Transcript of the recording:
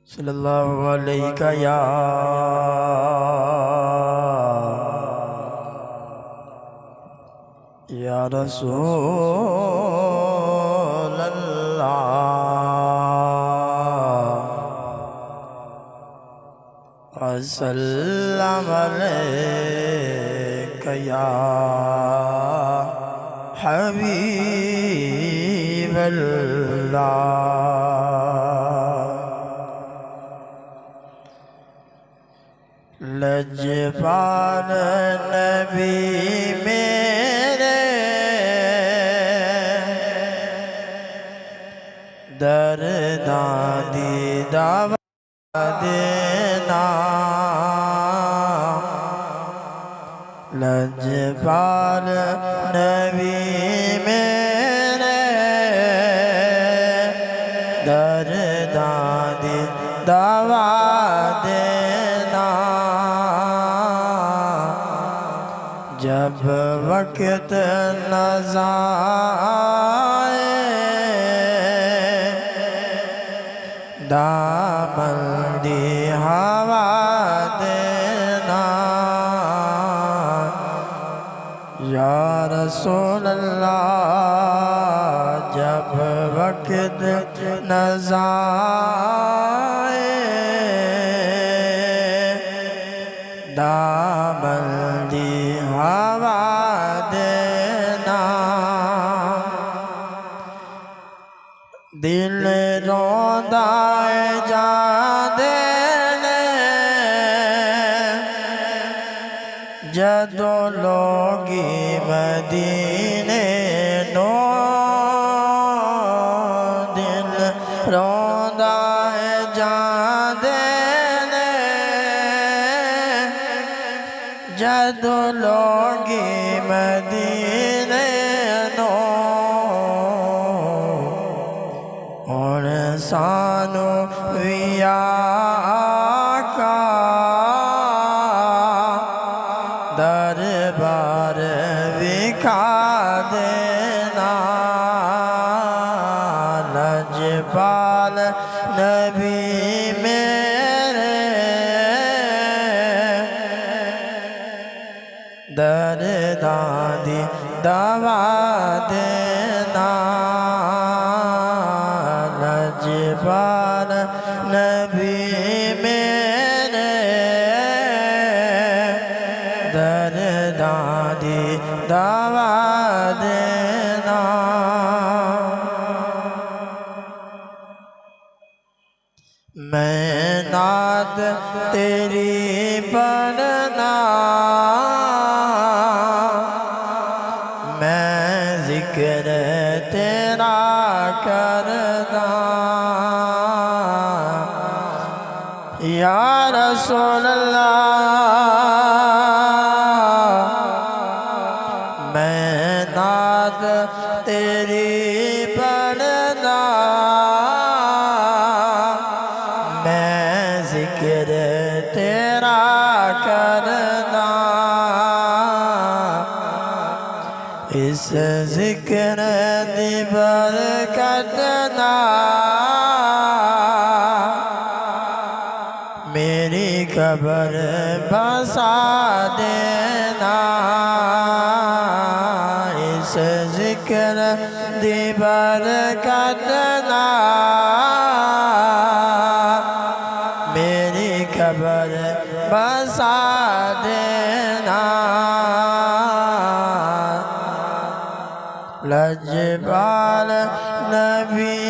صلی اللہ علیہ یا رسول اللہ وسلم علیک یا حبیب اللہ لجپال نبی میرے درداں دی دعوت دینا لجپال نبی میرے درداں دی دعوت دینا جب وقت نظائے دامن دی ہوا دینا یا رسول اللہ جب وقت نظائے دامن دی ہوا دینا دل روندا جا دینے جدو لوگی مدینے نو دل روندا جا دینے جدو لوگی مدینے نو اور سانو وی آقا دربار وکھا دینا لجپال نبی میرے درداں دی دعوت دینا لجپال نبی میرے درداں دی دعوت دینا میں نعت تیری پڑھنا میں ذکر تیرا کرنا یا رسول اللہ میں نعت تیری پڑھنا میں ذکر تیرا کرنا اس ذکر دی برکت میری قبر بسا دینا اس ذکر دی برکت میری قبر بسا دینا لجپال نبی